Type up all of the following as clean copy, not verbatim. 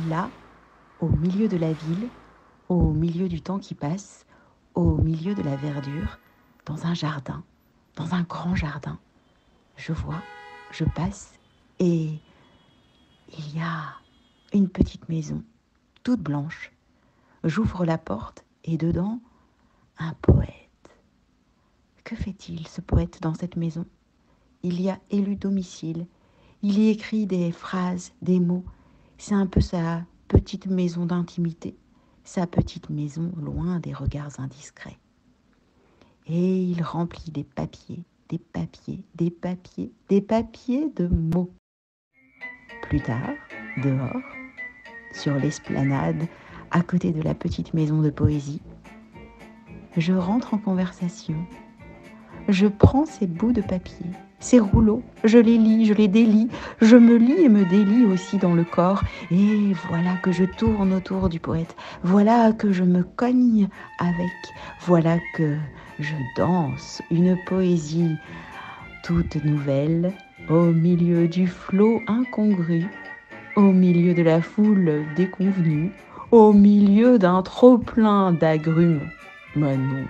là, au milieu de la ville, au milieu du temps qui passe, au milieu de la verdure, dans un jardin, dans un grand jardin. Je vois, je passe et il y a une petite maison, toute blanche. J'ouvre la porte et dedans, un poète. Que fait-il, ce poète, dans cette maison? Il y a élu domicile. Il y écrit des phrases, des mots. C'est un peu sa petite maison d'intimité, sa petite maison loin des regards indiscrets. Et il remplit des papiers, des papiers, des papiers, des papiers de mots. Plus tard, dehors, sur l'esplanade, à côté de la petite maison de poésie, je rentre en conversation. Je prends ces bouts de papier, ces rouleaux, je les lis, je les délie, je me lis et me délie aussi dans le corps, et voilà que je tourne autour du poète, voilà que je me cogne avec, voilà que je danse une poésie toute nouvelle, au milieu du flot incongru, au milieu de la foule déconvenue, au milieu d'un trop-plein d'agrumes. Mais non,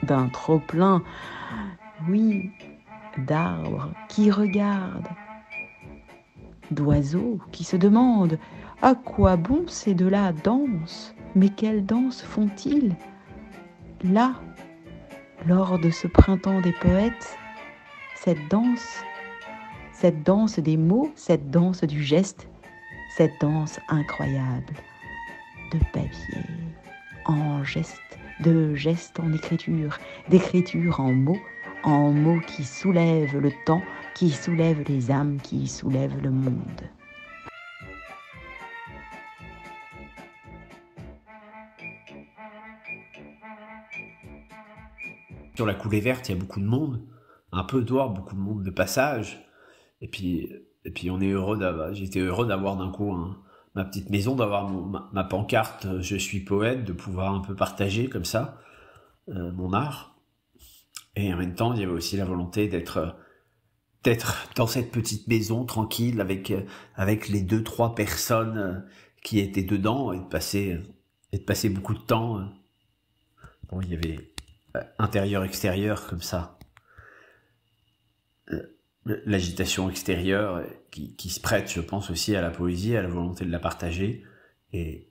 d'un trop-plein, oui, d'arbres qui regardent, d'oiseaux qui se demandent à quoi bon ces deux-là dansent, mais quelle danse font-ils là, lors de ce printemps des poètes, cette danse des mots, cette danse du geste, cette danse incroyable de papier en geste, de geste en écriture, d'écriture en mots qui soulèvent le temps, qui soulèvent les âmes, qui soulèvent le monde. Sur la coulée verte, il y a beaucoup de monde, un peu dehors, beaucoup de monde de passage. Et puis, on est j'étais heureux d'avoir d'un coup ma petite maison, d'avoir ma pancarte Je suis poète, de pouvoir un peu partager comme ça mon art. Et en même temps, il y avait aussi la volonté d'être dans cette petite maison tranquille avec les 2-3 personnes qui étaient dedans et de passer beaucoup de temps. Bon, il y avait intérieur-extérieur comme ça. L'agitation extérieure qui se prête, je pense, aussi à la poésie, à la volonté de la partager, et,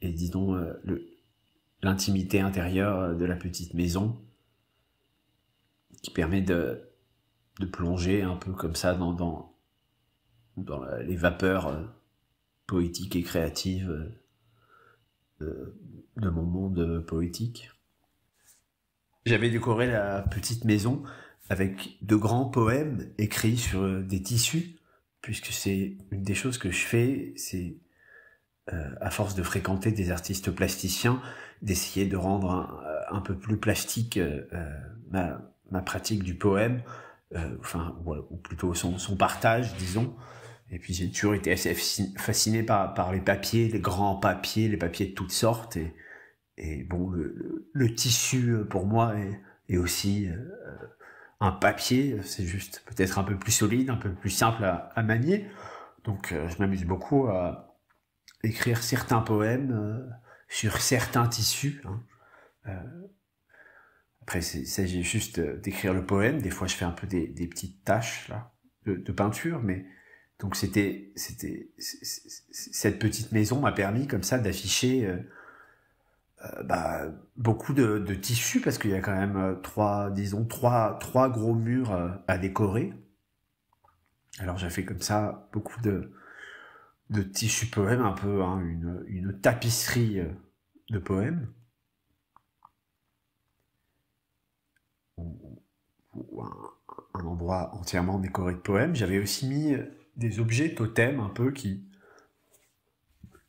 disons, l'intimité intérieure de la petite maison, qui permet de plonger un peu comme ça dans les vapeurs poétiques et créatives de mon monde poétique. J'avais décoré la petite maison avec de grands poèmes écrits sur des tissus, puisque c'est une des choses que je fais, c'est à force de fréquenter des artistes plasticiens, d'essayer de rendre un peu plus plastique ma pratique du poème, ou plutôt son partage, disons. Et puis j'ai toujours été assez fasciné par les papiers, les grands papiers, les papiers de toutes sortes, et bon, le tissu pour moi est aussi un papier, c'est juste peut-être un peu plus solide, un peu plus simple à manier. Donc je m'amuse beaucoup à écrire certains poèmes sur certains tissus. Après, il s'agit juste d'écrire le poème. Des fois, je fais un peu des petites taches là de peinture, mais donc cette petite maison m'a permis comme ça d'afficher beaucoup de tissus, parce qu'il y a quand même trois gros murs à décorer. Alors j'ai fait comme ça beaucoup de tissus poèmes, un peu une tapisserie de poèmes, ou un endroit entièrement décoré de poèmes. J'avais aussi mis des objets totems un peu qui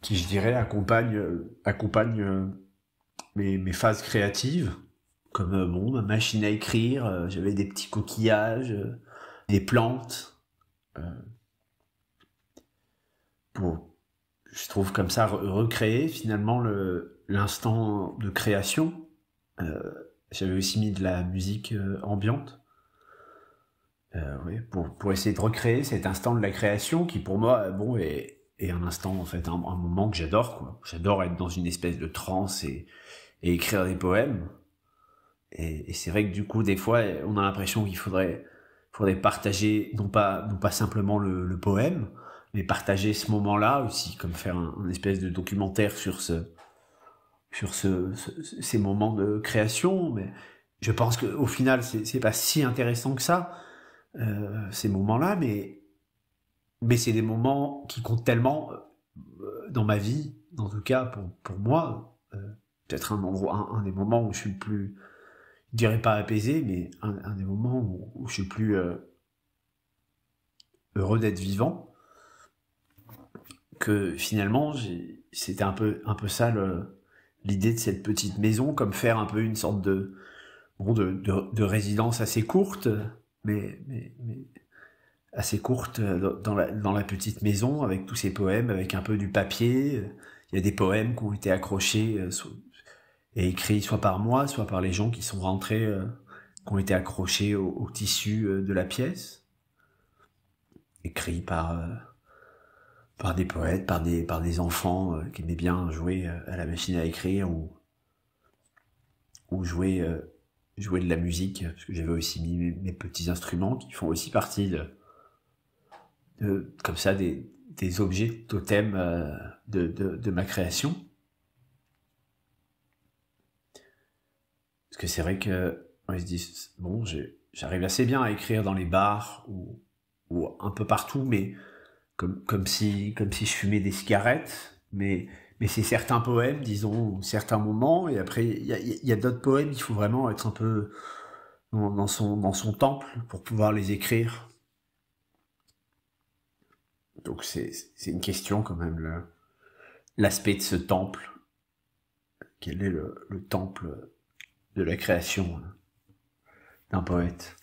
je dirais accompagnent mes phases créatives, comme ma machine à écrire, j'avais des petits coquillages, des plantes, pour, je trouve comme ça, recréer finalement l'instant de création. J'avais aussi mis de la musique ambiante, oui, pour essayer de recréer cet instant de la création qui pour moi, est et un instant, en fait, un moment que j'adore, quoi. J'adore être dans une espèce de transe et écrire des poèmes. Et c'est vrai que du coup, des fois, on a l'impression qu'il faudrait partager, non pas simplement le poème, mais partager ce moment-là aussi, comme faire un espèce de documentaire sur ces moments de création. Mais je pense qu'au final, c'est pas si intéressant que ça, ces moments-là, mais c'est des moments qui comptent tellement dans ma vie, en tout cas pour moi. Peut-être un des moments où je suis le plus, je dirais pas apaisé, mais un des moments où je suis plus heureux d'être vivant, que finalement c'était un peu ça l'idée de cette petite maison, comme faire un peu une sorte de résidence assez courte, mais assez courte dans la petite maison, avec tous ces poèmes, avec un peu du papier. Il y a des poèmes qui ont été accrochés et écrits soit par moi, soit par les gens qui sont rentrés, qui ont été accrochés au tissu de la pièce, écrits par des poètes, par des enfants qui aimaient bien jouer à la machine à écrire ou jouer de la musique, parce que j'avais aussi mis mes petits instruments qui font aussi partie comme ça des objets totems de ma création. Parce que c'est vrai que on se dit, bon, j'arrive assez bien à écrire dans les bars ou un peu partout, mais comme si je fumais des cigarettes, mais c'est certains poèmes, disons, certains moments, et après il y a d'autres poèmes, il faut vraiment être un peu dans son temple pour pouvoir les écrire. Donc c'est une question quand même, l'aspect de ce temple. Quel est le temple de la création d'un poète?